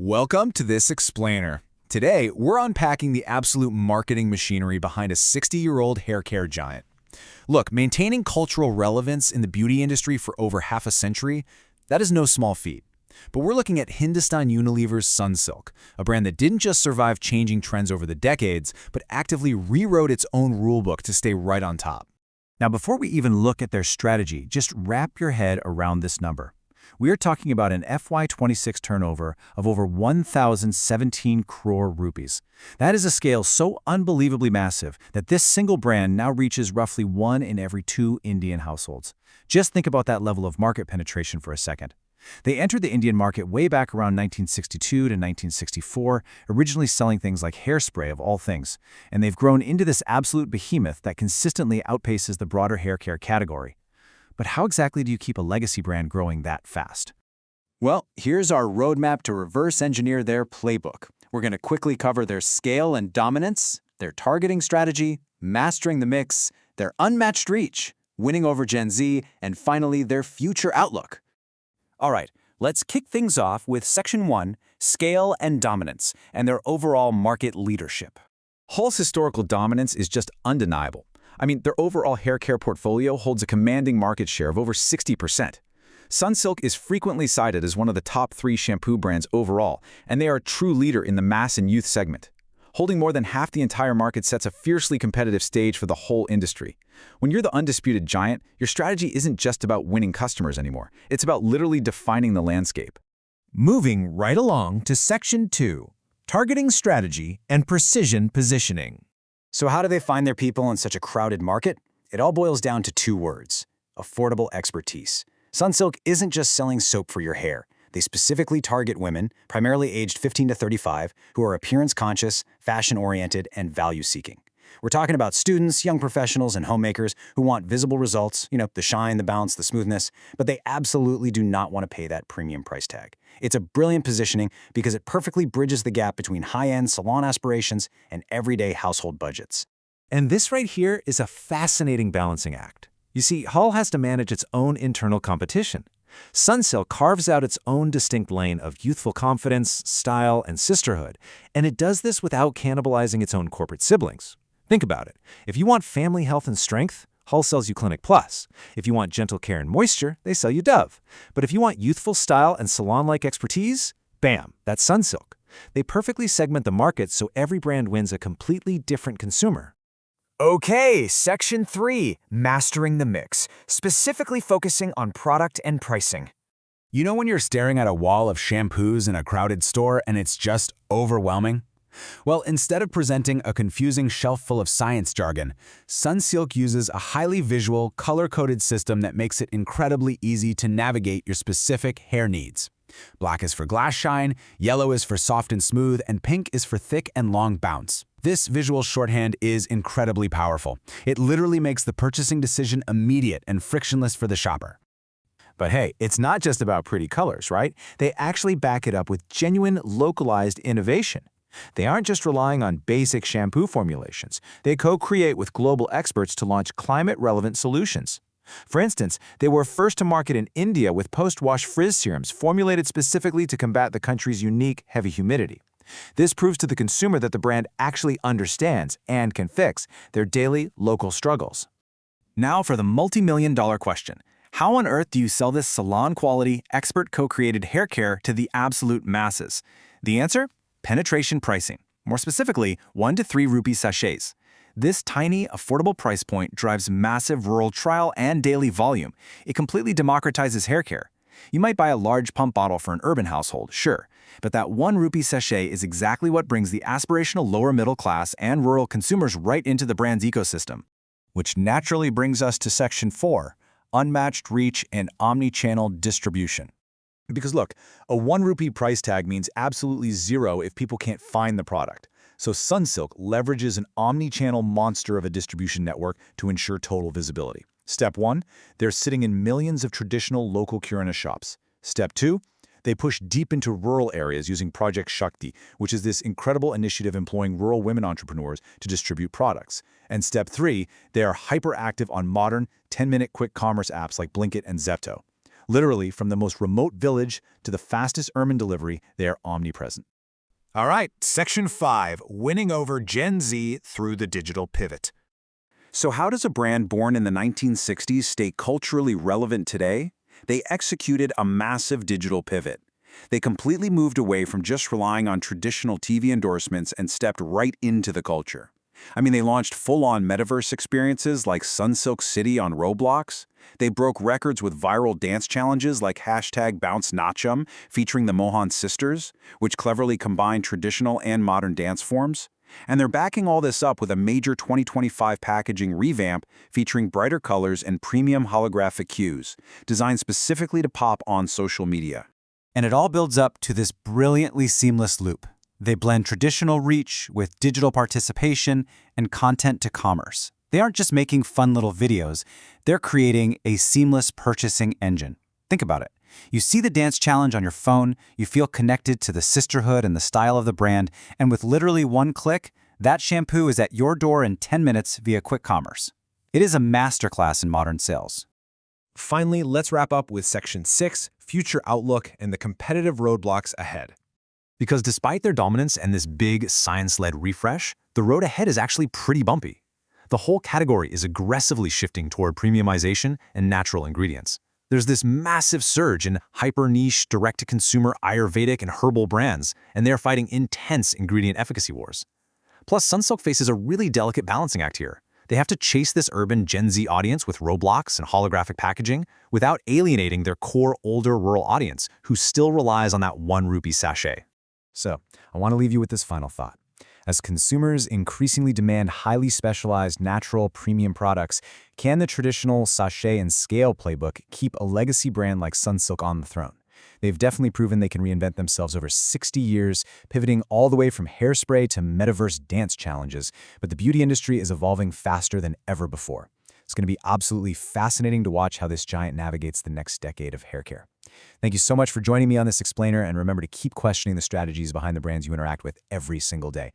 Welcome to this explainer. Today, we're unpacking the absolute marketing machinery behind a 60-year-old hair care giant. Look, maintaining cultural relevance in the beauty industry for over half a century, that is no small feat. But we're looking at Hindustan Unilever's Sunsilk, a brand that didn't just survive changing trends over the decades, but actively rewrote its own rulebook to stay right on top. Now, before we even look at their strategy, just wrap your head around this number. We are talking about an FY26 turnover of over 1,017 crore rupees. That is a scale so unbelievably massive that this single brand now reaches roughly 1 in every 2 Indian households. Just think about that level of market penetration for a second. They entered the Indian market way back around 1962 to 1964, originally selling things like hairspray of all things, and they've grown into this absolute behemoth that consistently outpaces the broader hair care category. But how exactly do you keep a legacy brand growing that fast? Well, here's our roadmap to reverse engineer their playbook. We're going to quickly cover their scale and dominance, their targeting strategy, mastering the mix, their unmatched reach, winning over Gen Z, and finally, their future outlook. All right, let's kick things off with Section 1, Scale and Dominance, and their overall market leadership. Hall's historical dominance is just undeniable. I mean, their overall hair care portfolio holds a commanding market share of over 60%. Sunsilk is frequently cited as one of the top 3 shampoo brands overall, and they are a true leader in the mass and youth segment. Holding more than half the entire market sets a fiercely competitive stage for the whole industry. When you're the undisputed giant, your strategy isn't just about winning customers anymore. It's about literally defining the landscape. Moving right along to Section 2, Targeting Strategy and Precision Positioning. So how do they find their people in such a crowded market? It all boils down to 2 words: affordable expertise. Sunsilk isn't just selling soap for your hair. They specifically target women, primarily aged 15 to 35, who are appearance-conscious, fashion-oriented, and value-seeking. We're talking about students, young professionals, and homemakers who want visible results, the shine, the bounce, the smoothness, but they absolutely do not want to pay that premium price tag. It's a brilliant positioning because it perfectly bridges the gap between high-end salon aspirations and everyday household budgets. And this right here is a fascinating balancing act. You see, Hall has to manage its own internal competition. Sunsilk carves out its own distinct lane of youthful confidence, style, and sisterhood, and it does this without cannibalizing its own corporate siblings. Think about it. If you want family health and strength, Hull sells you Clinic Plus. If you want gentle care and moisture, they sell you Dove. But if you want youthful style and salon-like expertise, bam, that's Sunsilk. They perfectly segment the market so every brand wins a completely different consumer. Okay, Section 3, Mastering the Mix, specifically focusing on product and pricing. You know when you're staring at a wall of shampoos in a crowded store and it's just overwhelming? Well, instead of presenting a confusing shelf full of science jargon, Sunsilk uses a highly visual, color-coded system that makes it incredibly easy to navigate your specific hair needs. Black is for glass shine, yellow is for soft and smooth, and pink is for thick and long bounce. This visual shorthand is incredibly powerful. It literally makes the purchasing decision immediate and frictionless for the shopper. But hey, it's not just about pretty colors, right? They actually back it up with genuine, localized innovation. They aren't just relying on basic shampoo formulations. They co-create with global experts to launch climate-relevant solutions. For instance, they were first to market in India with post-wash frizz serums formulated specifically to combat the country's unique heavy humidity. This proves to the consumer that the brand actually understands and can fix their daily local struggles. Now for the multi-million-dollar question. How on earth do you sell this salon-quality, expert co-created hair care to the absolute masses? The answer? Penetration pricing. More specifically, 1 to 3 rupee sachets. This tiny, affordable price point drives massive rural trial and daily volume. It completely democratizes hair care. You might buy a large pump bottle for an urban household, sure, but that 1 rupee sachet is exactly what brings the aspirational lower middle class and rural consumers right into the brand's ecosystem. Which naturally brings us to Section 4, Unmatched Reach and Omni-Channel Distribution. Because look, a 1 rupee price tag means absolutely zero if people can't find the product. So Sunsilk leverages an omni-channel monster of a distribution network to ensure total visibility. Step 1, they're sitting in millions of traditional local Kirana shops. Step 2, they push deep into rural areas using Project Shakti, which is this incredible initiative employing rural women entrepreneurs to distribute products. And Step 3, they are hyperactive on modern, 10-minute quick commerce apps like Blinkit and Zepto. Literally, from the most remote village to the fastest urban delivery, they are omnipresent. All right, Section 5, winning over Gen Z through the digital pivot. So how does a brand born in the 1960s stay culturally relevant today? They executed a massive digital pivot. They completely moved away from just relying on traditional TV endorsements and stepped right into the culture. I mean, they launched full-on metaverse experiences like Sunsilk City on Roblox. They broke records with viral dance challenges like #BounceNotchum, featuring the Mohan sisters, which cleverly combine traditional and modern dance forms. And they're backing all this up with a major 2025 packaging revamp featuring brighter colors and premium holographic cues, designed specifically to pop on social media. And it all builds up to this brilliantly seamless loop. They blend traditional reach with digital participation and content to commerce. They aren't just making fun little videos, they're creating a seamless purchasing engine. Think about it. You see the dance challenge on your phone, you feel connected to the sisterhood and the style of the brand, and with literally one click, that shampoo is at your door in 10 minutes via quick commerce. It is a masterclass in modern sales. Finally, let's wrap up with Section 6, future outlook and the competitive roadblocks ahead. Because despite their dominance and this big science-led refresh, the road ahead is actually pretty bumpy. The whole category is aggressively shifting toward premiumization and natural ingredients. There's this massive surge in hyper-niche, direct-to-consumer Ayurvedic and herbal brands, and they're fighting intense ingredient efficacy wars. Plus, Sunsilk faces a really delicate balancing act here. They have to chase this urban Gen Z audience with Roblox and holographic packaging without alienating their core older rural audience who still relies on that 1 rupee sachet. So, I want to leave you with this final thought. As consumers increasingly demand highly specialized, natural, premium products, can the traditional sachet and scale playbook keep a legacy brand like Sunsilk on the throne? They've definitely proven they can reinvent themselves over 60 years, pivoting all the way from hairspray to metaverse dance challenges. But the beauty industry is evolving faster than ever before. It's going to be absolutely fascinating to watch how this giant navigates the next decade of hair care. Thank you so much for joining me on this explainer, and remember to keep questioning the strategies behind the brands you interact with every single day.